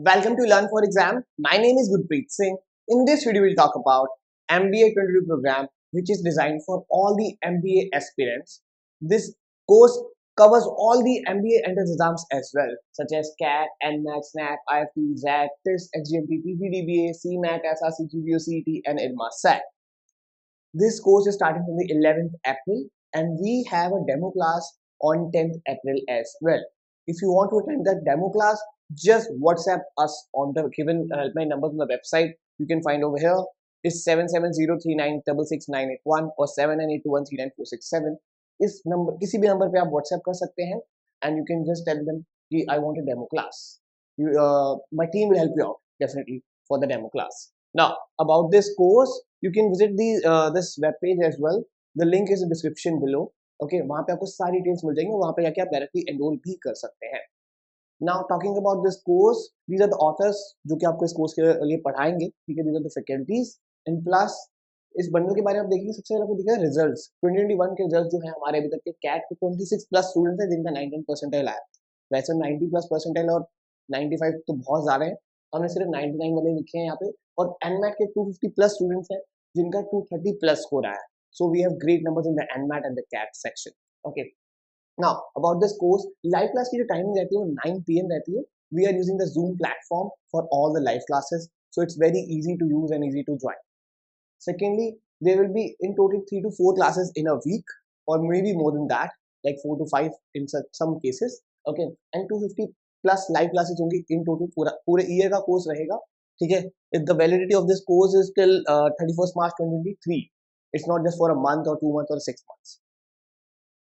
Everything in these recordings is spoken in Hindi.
Welcome to Learn for Exam. My name is Gurpreet Singh. In this video, we'll talk about MBA 22 program, which is designed for all the MBA aspirants. This course covers all the MBA entrance exams as well, such as CAT, NMAT, SNAP, IFT, ZAT, TIS, XGMT, PGDBA, CMAT, SRC, GPO, CET, and IDMA SAT. This course is starting from the 11th April, and we have a demo class on 10th April as well. If you want to attend that demo class, just WhatsApp us on the given helpline numbers on the website. You can find over here is 7703966981 or 7982139467. इस नंबर किसी भी नंबर पे आप WhatsApp कर सकते हैं and you can just tell them कि I want a demo class. My team will help you out definitely for the demo class. Now about this course, you can visit this web page as well. The link is in description below. Okay, वहाँ पे आपको सारी डिटेल्स मिल जाएंगी, वहाँ पे जाके आप डायरेक्टली एनरोल भी कर सकते हैं. Now talking about this course, these are the authors जो कि आपको इस कोर्स के लिए पढ़ाएंगे, ठीक है. These are the faculties and plus इस बंडल के बारे में आप देखेंगे. सबसे पहले आपको दिखेगा रिजल्ट्स 2021 के रिजल्ट जो है हमारे अभी तक के कैट के 26 प्लस स्टूडेंट्स हैं जिनका 19 परसेंटाइल आया. वैसे 90 प्लस परसेंटाइल और 95 तो बहुत ज़्यादा है, हमने सिर्फ 99 वाले लिखे हैं यहाँ पे. और एनमैट के 250 प्लस स्टूडेंट्स हैं जिनका 230 प्लस स्कोर आया है. So we have great numbers in the NMAT and the CAT section. Okay, now about this course, live class की जो टाइमिंग रहती है वो 9 PM रहती है. We are using the Zoom platform for all the live classes, so it's very easy to use and easy to join. Secondly, there will be in total 3 to 4 classes in a week or maybe more than that, like 4 to 5 in some cases. Okay, and 250 plus live classes होंगी in total. पूरे ईयर का कोर्स रहेगा, ठीक है. The validity of this course is till 31st March 2023. It's not just for a month or 2 months or 6 months.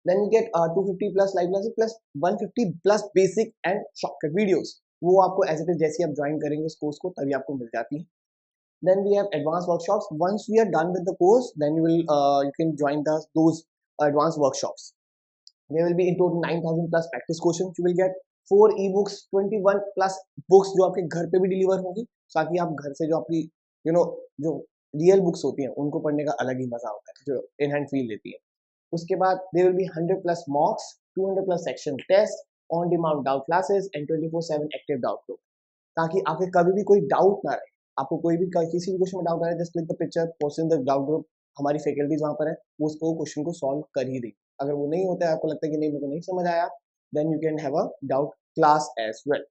Then you get 250 plus live classes plus 150 plus basic and shortcut videos. वो आपको as it is जैसे आप ज्वाइन करेंगे इस कोर्स को तभी आपको मिल जाती है. Then we have advanced workshops. Once we are done with the course, then you can join those advanced workshops. There will be in total 9,000 plus practice questions. You will get 4 ebooks, 21 plus books जो आपके घर पे भी डिलीवर होंगी, ताकि आप घर से जो आपकी जो रियल बुक्स होती हैं उनको पढ़ने का अलग ही मजा होता है, जो इन हैंड फील देती है. उसके बाद there will be 100 plus mocks, 200 plus section tests, on demand doubt classes and 24/7 active doubt group, ताकि आपके कभी भी कोई डाउट ना रहे. आपको कोई भी किसी भी क्वेश्चन में डाउट आ रहा है, just click the picture, post in the doubt group. हमारी फैकल्टीज वहाँ पर है, वो उसको क्वेश्चन को सॉल्व कर ही देगी. अगर वो नहीं होता है, आपको लगता है कि नहीं मेरे को नहीं समझ आया, then you can have a doubt class as well.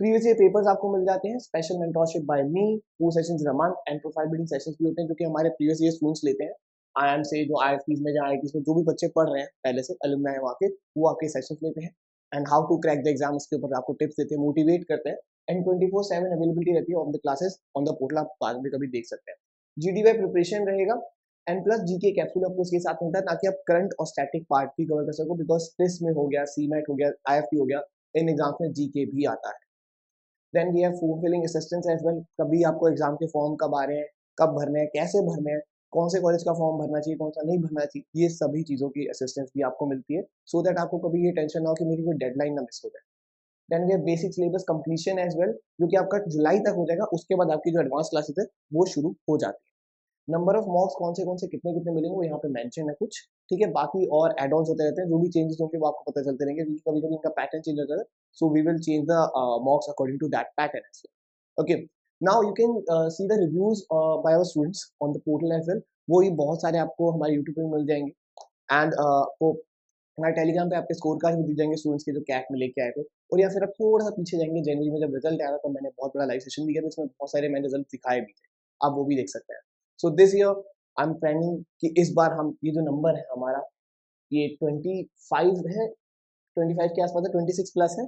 Previous year papers आपको मिल जाते हैं. Special mentorship by me, 4 sessions in a month and profile building sessions भी होते हैं जो कि हमारे प्रीवियस ईयर स्टूडेंट्स लेते हैं. IIM से जो IITs में, जहाँ IITs में जो भी बच्चे पढ़ रहे हैं पहले से अलुमनाई है वहाँ के, वो आपके सेशंस लेते हैं and how to crack the exam, इसके ऊपर आपको टिप्स देते हैं, मोटिवेट करते हैं. एंड 24/7 अवेलेबिलिटी रहती है on the classes on the portal, आप बाद में कभी देख सकते हैं. GDY प्रिपरेशन रहेगा एंड प्लस जीके कैप्सूल आपको इसके साथ मिलता है ताकि आप करंट और स्टैटिक पार्ट भी कवर कर सको, बिकॉज टेस्ट में हो गया, CMAT हो गया, IFT हो गया, इन एग्जाम्स में GK भी आता है. Then we have form filling assistance as well. कभी आपको एग्जाम के फॉर्म कब आ रहे हैं, कब भरने हैं, कैसे भरने हैं, कौन से कॉलेज का फॉर्म भरना चाहिए, कौन सा नहीं भरना चाहिए, ये सभी चीज़ों की असिस्टेंस भी आपको मिलती है, सो दैट आपको कभी ये टेंशन ना हो कि मेरी कोई डेडलाइन ना मिस हो जाए. Then we have basic syllabus completion as well, जो कि आपका जुलाई तक हो जाएगा. उसके बाद आपकी जो एडवांस क्लासेस है वो शुरू हो जाती है. नंबर ऑफ मॉक्स कौन से कितने कितने मिलेंगे वो यहाँ पे मेंशन है कुछ, ठीक है. बाकी और एड ऑन्स होते रहते हैं, जो भी चेंजेस होंगे वो आपको पता चलते रहेंगे, क्योंकि कभी कभी इनका पैटर्न चेंज होता है. So we will change the mocks according to that pattern as well. Okay, now you can see the reviews by our students on the portal as well. वो ही बहुत सारे आपको हमारे YouTube पे मिल जाएंगे एंड आपको हमारे टेलीग्राम पे आपके स्कोर कार्ड भी दिख जाएंगे स्टूडेंट्स के जो कैट में लेके आए थे. और या फिर आप थोड़ा सा पीछे जाएंगे, जनवरी में जब रिजल्ट आया था तब मैंने बहुत बड़ा लाइव सेशन दिया था, इसमें बहुत सारे मैंने रिजल्ट दिखाए भी थे, आप वो भी देख सकते हैं. So this year I am planning कि इस बार हम ये जो नंबर है हमारा ये 25 है, 25 के आसपास है, 26 प्लस है.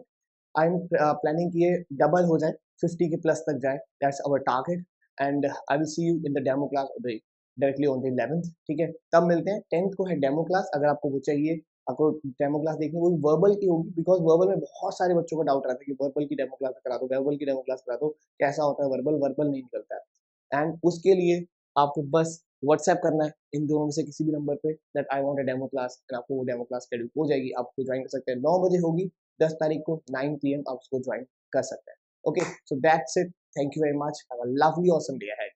आई एम प्लानिंग कि ये डबल हो जाए, 50 के प्लस तक जाए. That's our target and I will see you in the demo class directly on the 11th. ठीक है, तब मिलते हैं. 10th को है डेमो क्लास, अगर आपको वो चाहिए, आपको डेमो क्लास देखनी, वो भी वर्बल की होगी, बिकॉज वर्बल में बहुत सारे बच्चों का डाउट रहता है कि वर्बल की डेमो क्लास करा दो, वर्बल की डेमो क्लास करा दो, कैसा होता है वर्बल, वर्बल नहीं निकलता है. एंड उसके लिए आपको बस व्हाट्सएप करना है इन दोनों में से किसी भी नंबर पे that I want a demo class, and आपको वो डेमो क्लास शेड्यूल हो जाएगी. आपको ज्वाइन कर सकते हैं, 9 बजे होगी, 10 तारीख को 9 PM आप उसको ज्वाइन कर सकते हैं. Okay, so that's it. Thank you very much. Have a lovely awesome day ahead.